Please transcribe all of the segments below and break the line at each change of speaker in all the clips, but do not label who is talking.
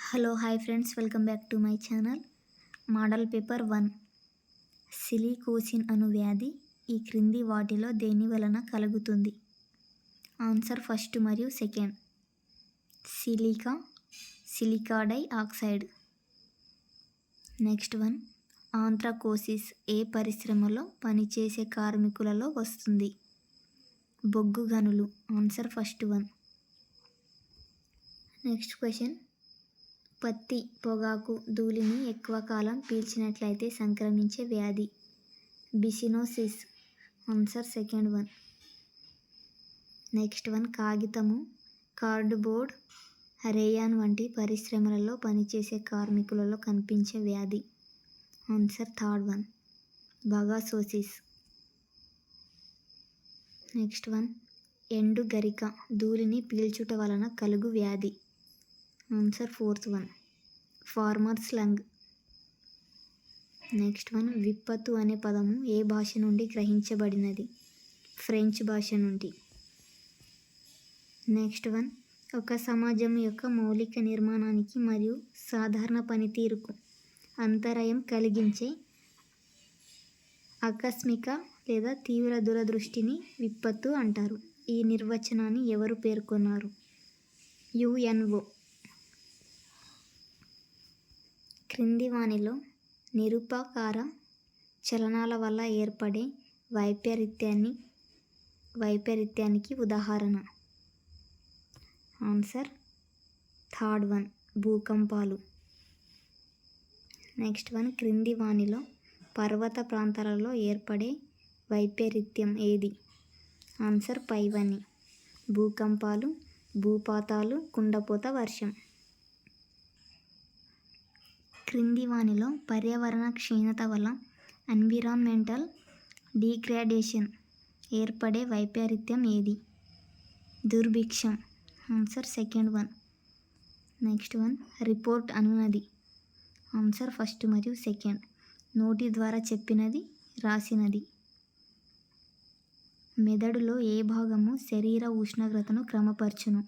Hello hi friends, welcome back to my channel. Model paper 1. Silicosis అను వ్యాధి ఈ క్రింది వాటిలో దేని వలన కలుగుతుంది? ఆన్సర్ ఫస్ట్ మరియు second. Silica dioxide. Next one, anthracosis ఏ పరిశ్రమలో పనిచేసే కార్మికులలో వస్తుంది? బొగ్గు గనులు. Answer first one. Next question, పత్తి పొగాకు ధూళిని ఎక్కువ కాలం పీల్చినట్లయితే సంక్రమించే వ్యాధి? Byssinosis. Answer second one. Next one, కాగితము, కార్డుబోర్డ్, రేయాన్ వంటి పరిశ్రమలలో పనిచేసే కార్మికులలో కనిపించే వ్యాధి? Answer third one, bagassosis. Next one, ఎండు గరిక ధూళిని పీల్చుట వలన కలుగు వ్యాధి? Answer fourth one, farmers lung. Next one, విప్పత్తు అనే పదము ఏ భాష నుండి గ్రహించబడినది? ఫ్రెంచ్ భాష నుండి. నెక్స్ట్ వన్, ఒక సమాజం యొక్క మౌలిక నిర్మాణానికి మరియు సాధారణ పనితీరుకు అంతరాయం కలిగించే ఆకస్మిక లేదా తీవ్ర దురదృష్టిని విపత్తు అంటారు. ఈ నిర్వచనాన్ని ఎవరు పేర్కొన్నారు? యుఎన్ఓ. క్రింది వానిలో నిరుపకార చలనాల వల్ల ఏర్పడే వైపరీత్యానికి ఉదాహరణ? ఆన్సర్ థర్డ్ వన్, భూకంపాలు. నెక్స్ట్ వన్, క్రింది వానిలో పర్వత ప్రాంతాలలో ఏర్పడే వైపరీత్యం ఏది? ఆన్సర్ పైవన్నీ, భూకంపాలు, భూపాతాలు, కుండపోత వర్షం. క్రింది వానిలో పర్యావరణ క్షీణత వల్ల ఎన్విరాన్మెంటల్ డిగ్రేడేషన్ ఏర్పడే వైపరీత్యం ఏది? దుర్భిక్షం. Answer second one. Next one, report అనునది? ఆన్సర్ ఫస్ట్ మరియు సెకండ్. నోటి ద్వారా చెప్పినది, రాసినది. మెదడులో ఏ భాగము శరీర ఉష్ణోగ్రతను క్రమపరచును?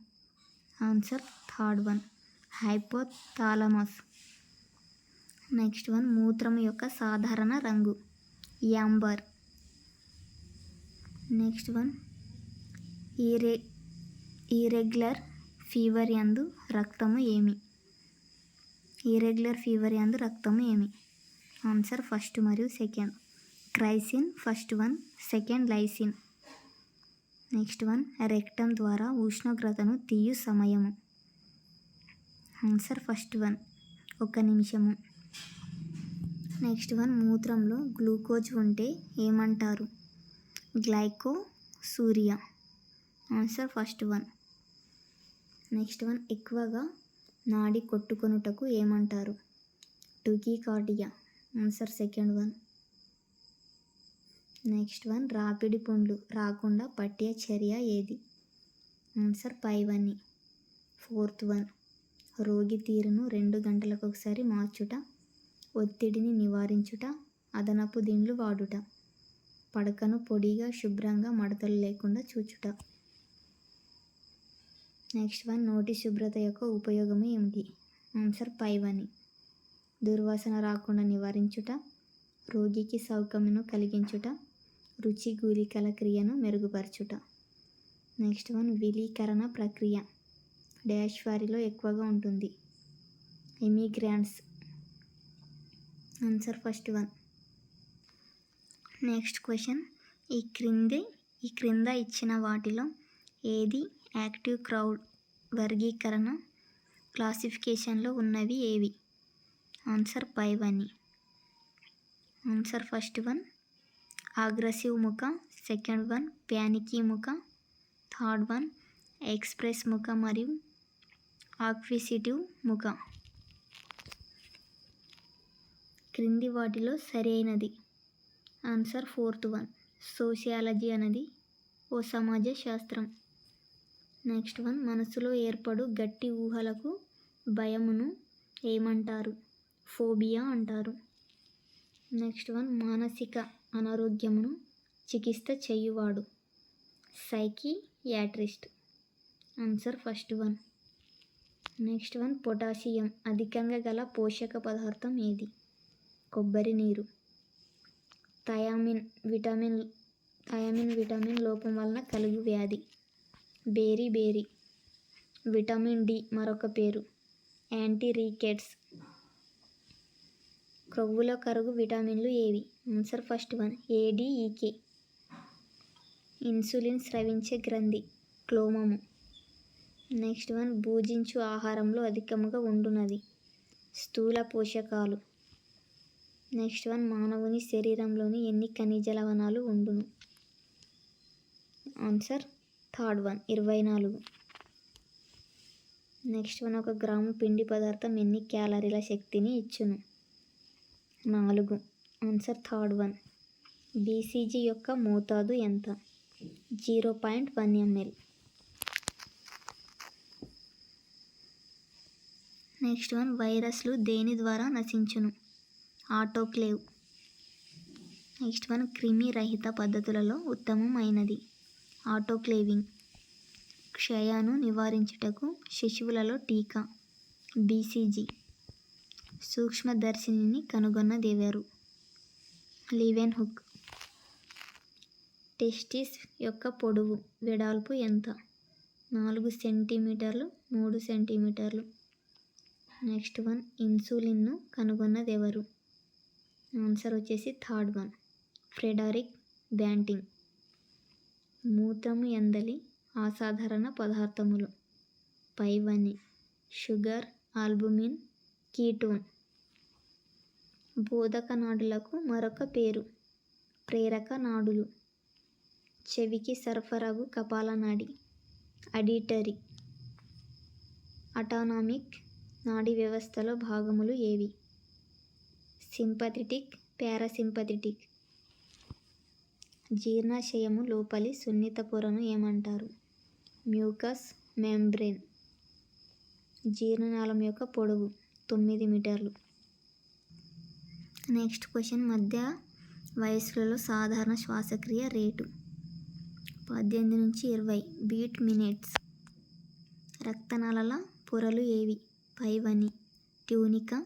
Answer third one, hypothalamus. Next one, మూత్రం యొక్క సాధారణ రంగు? Amber. Next one, irregular fever యందు రక్తము ఏమి? ఆన్సర్ ఫస్ట్ మరియు second. Crisis first one, second lysis. Next one, rectum ద్వారా ఉష్ణోగ్రతను తీయు సమయము? ఆన్సర్ ఫస్ట్ వన్, 1 నిమిషము. నెక్స్ట్ వన్, మూత్రంలో గ్లూకోజ్ ఉంటే ఏమంటారు? Glycosuria. Answer first one. Next one, ఎక్కువగా నాడి కొట్టుకొనుటకు ఏమంటారు? Tachycardia. Answer second one. Next one, రాపిడి పుండ్లు రాకుండా పట్టే చర్య ఏది? ఆన్సర్ పైవన్నీ, ఫోర్త్ వన్. రోగి తీరును 2 గంటలకు ఒకసారి మార్చుట, ఒత్తిడిని నివారించుట, అదనపు దిండ్లు వాడుట, పడకను పొడిగా శుభ్రంగా మడతలు లేకుండా చూచుట. నెక్స్ట్ వన్, నోటి శుభ్రత యొక్క ఉపయోగము ఏమిటి? ఆన్సర్ పైవన్నీ, దుర్వాసన రాకుండా నివారించుట, రోగికి సౌఖ్యమును కలిగించుట, రుచి గుళికల క్రియను మెరుగుపరచుట. నెక్స్ట్ వన్, విలీకరణ ప్రక్రియ డాష్ వారిలో ఎక్కువగా ఉంటుంది? ఇమిగ్రాంట్స్. Answer first one. Next question, ఈ క్రింద ఇచ్చిన వాటిలో ఏది యాక్టివ్ క్రౌడ్ వర్గీకరణ క్లాసిఫికేషన్లో ఉన్నవి ఏవి? ఆన్సర్ పైవన్నీ. ఆన్సర్ ఫస్ట్ వన్, అగ్రెసివ్ ముఖ, సెకండ్ వన్, ప్యానికీ ముఖ, థర్డ్ వన్, ఎక్స్ప్రెస్ ముఖ మరియు ఆక్విజిటివ్ ముఖ. క్రింది వాటిలో సరైనది? ఆన్సర్ ఫోర్త్ వన్, సోషియాలజీ అనేది ఓ సమాజ శాస్త్రం. నెక్స్ట్ వన్, మనసులో ఏర్పడు గట్టి ఊహలకు భయమును ఏమంటారు? ఫోబియా అంటారు. నెక్స్ట్ వన్, మానసిక అనారోగ్యమును చికిత్స చేయువాడు? Psychiatrist. Answer first one. Next one potassium అధికంగా గల పోషక పదార్థం ఏది? కొబ్బరి నీరు. థయామిన్ విటమిన్ లోపం వలన కలుగు వ్యాధి? బేరీ. విటమిన్ డి మరొక పేరు? యాంటీ రీకెట్స్. క్రొవ్వులో కరుగు విటమిన్లు ఏవి? Answer first one ADEK. Insulin స్రవించే గ్రంథి? క్లోమము. నెక్స్ట్ వన్ భూజించు ఆహారంలో అధికముగా ఉండునది? స్థూల పోషకాలు. నెక్స్ట్ వన్ మానవుని శరీరంలోని ఎన్ని ఖనిజ లవణాలు ఉండును? Answer third one 24. Next one ఒక గ్రాము పిండి పదార్థం ఎన్ని క్యాలరీల శక్తిని ఇచ్చును? 4. Answer third one. బీసీజీ యొక్క మోతాదు ఎంత? 0.1 ml. నెక్స్ట్ వన్ వైరస్లు దేని ద్వారా నశించును? ఆటోక్లేవ్. నెక్స్ట్ వన్ క్రిమి రహిత పద్ధతులలో ఉత్తమమైనది? ఆటోక్లేవింగ్. క్షయను నివారించుటకు శిశువులలో టీకా? బీసీజీ. సూక్ష్మదర్శినిని కనుగొన్నదెవరు? లీవెన్హుక్. టెస్టిస్ యొక్క పొడవు వెడల్పు ఎంత? 4 సెంటీమీటర్లు 3 సెంటీమీటర్లు. నెక్స్ట్ వన్ ఇన్సులిన్ను కనుగొన్నదెవరు? ఆన్సర్ వచ్చేసి థర్డ్ వన్ ఫ్రెడరిక్ బ్యాంటింగ్. మూత్రము ఎందలి అసాధారణ పదార్థములు? పైవన్నీ షుగర్, ఆల్బుమిన్, కీటోన్. బోధక నాడులకు మరొక పేరు? ప్రేరక నాడులు. చెవికి సరఫరాగు కపాలనాడి? అడిటరీ. అటానమిక్ నాడీ వ్యవస్థలో భాగములు ఏవి? Sympathetic, parasympathetic. జీర్ణాశయము లోపలి సున్నిత పొరను ఏమంటారు? Mucus membrane. జీర్ణనాళం యొక్క పొడవు 9 మీటర్లు. నెక్స్ట్ క్వశ్చన్ మధ్య వయస్కులలో సాధారణ శ్వాసక్రియ రేటు? 18 నుంచి 20 బీట్ మినిట్స్. రక్తనాళాల పొరలు ఏవి? పైవన్నీ ట్యూనికా,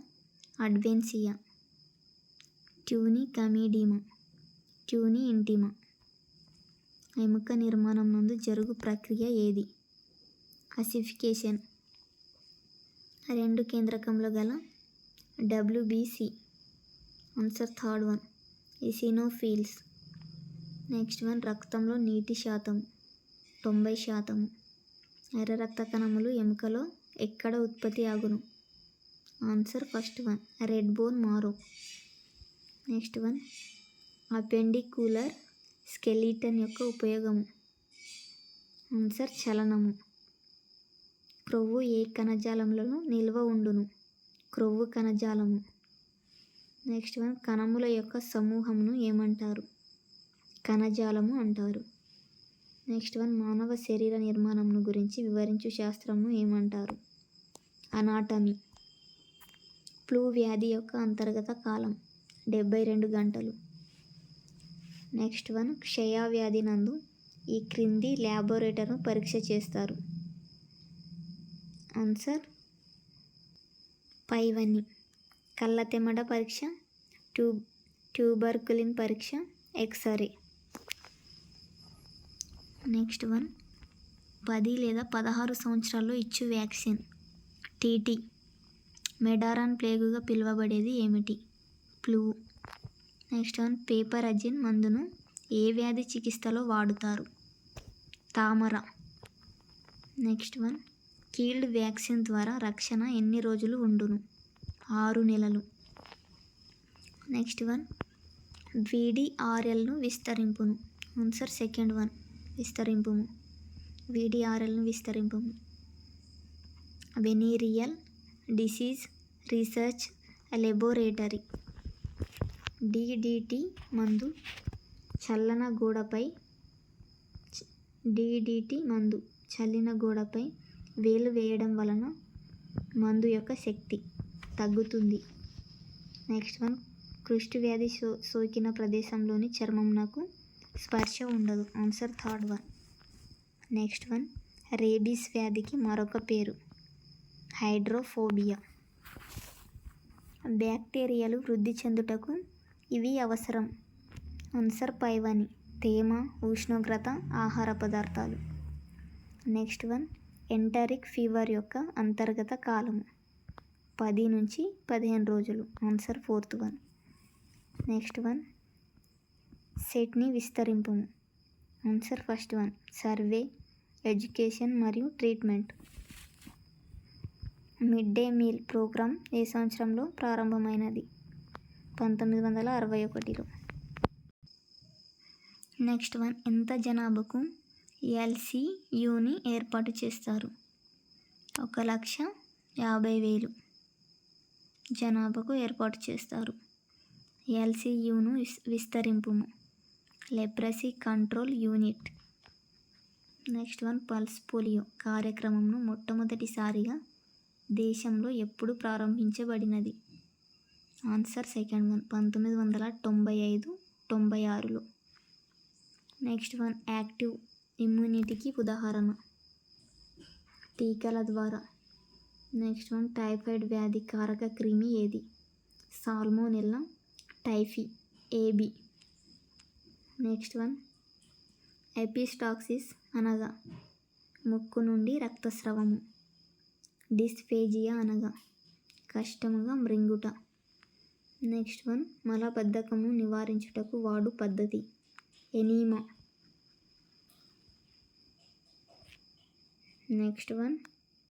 అడ్వెన్సియా. ట్యూనికమిడిమా, ట్యూని ఇంటిమా. ఎముక నిర్మాణం నందు జరుగు ప్రక్రియ ఏది? అసిఫికేషన్. 2 కేంద్రకంలో గల WBC? Answer third one eosinophils. Next one రక్తంలో నీటి శాతం 90%. ఎర్ర రక్త కణములు ఎముకలో ఎక్కడ ఉత్పత్తి అగును? Answer first one red bone మారో. Next one appendicular skeleton యొక్క ఉపయోగము? ఆన్సర్ చలనము. క్రొవ్వు ఏ కణజాలంలో నిల్వ ఉండును? క్రొవ్వు కణజాలము. నెక్స్ట్ వన్ కణముల యొక్క సమూహమును ఏమంటారు? కణజాలము అంటారు. నెక్స్ట్ వన్ మానవ శరీర నిర్మాణమును గురించి వివరించు శాస్త్రమును ఏమంటారు? అనాటమీ. ఫ్లూ వ్యాధి యొక్క అంతర్గత కాలం 72 గంటలు. నెక్స్ట్ వన్ క్షయ వ్యాధి నందు ఈ క్రింది ల్యాబొరేటరీను పరీక్ష చేస్తారు? ఆన్సర్ పైవన్నీ కళ్ళతెమ్మడ పరీక్ష, ట్యూబర్కులిన్ పరీక్ష, ఎక్స్రే. నెక్స్ట్ వన్ 10 లేదా 16 సంవత్సరాల్లో ఇచ్చు వ్యాక్సిన్? టీటీ. మెడారన్ ప్లేగుగా పిలువబడేది ఏమిటి? ఫ్లూ. నెక్స్ట్ వన్ పేపరజిన్ మందును ఏ వ్యాధి చికిత్సలో వాడుతారు? తామర. నెక్స్ట్ వన్ కీల్డ్ వ్యాక్సిన్ ద్వారా రక్షణ ఎన్ని రోజులు ఉండును? 6 నెలలు. నెక్స్ట్ వన్ VDRLను విస్తరింపును? ఆన్సర్ సెకండ్ వన్ విస్తరింపుము. VDRLను విస్తరింపుము. Venereal disease research laboratory. DDT మందు చల్లిన గోడపై వేలు వేయడం వలన మందు యొక్క శక్తి తగ్గుతుంది. నెక్స్ట్ వన్ కుష్టు వ్యాధి సోకిన ప్రదేశంలోని చర్మమునకు స్పర్శ ఉండదు. Answer third one. Next one rabies వ్యాధికి మరొక పేరు? హైడ్రోఫోబియా. బ్యాక్టీరియాలు వృద్ధి చెందుటకు ఇవి అవసరం. ఆన్సర్ పైవన్నీ. తేమ, ఉష్ణోగ్రత, ఆహార పదార్థాలు. నెక్స్ట్ వన్, ఎంటరిక్ ఫీవర్ యొక్క అంతర్గత కాలము 10 నుంచి 15 రోజులు. Answer fourth one. Next one, సెట్ని విస్తరింపుము. Answer first one. Survey, education మరియు treatment. Mid day meal program ఏ సంవత్సరంలో ప్రారంభమైనది? 1961లో. నెక్స్ట్ వన్, ఎంత జనాభాకు ఎల్సియుని ఏర్పాటు చేస్తారు? 1,50,000 జనాభాకు ఏర్పాటు చేస్తారు. ఎల్సియును విస్తరింపుము. Leprosy control unit. Next one, pulse polio కార్యక్రమంను మొట్టమొదటిసారిగా దేశంలో ఎప్పుడు ప్రారంభించబడినది? ఆన్సర్ సెకండ్ వన్, 1995-96లో. నెక్స్ట్ వన్, యాక్టివ్ ఇమ్యూనిటీకి ఉదాహరణ? టీకాల ద్వారా. నెక్స్ట్ వన్, టైఫాయిడ్ వ్యాధి కారక క్రిమి ఏది? సాల్మోనెల్లా టైఫీ ఏబి. నెక్స్ట్ వన్, ఎపిస్టాక్సిస్ అనగా? ముక్కు నుండి రక్తస్రావము. డిస్ఫేజియా అనగా? కష్టముగా మృంగుట. నెక్స్ట్ వన్, మలబద్ధకము నివారించుటకు వాడు పద్ధతి? ఎనీమా. Next one,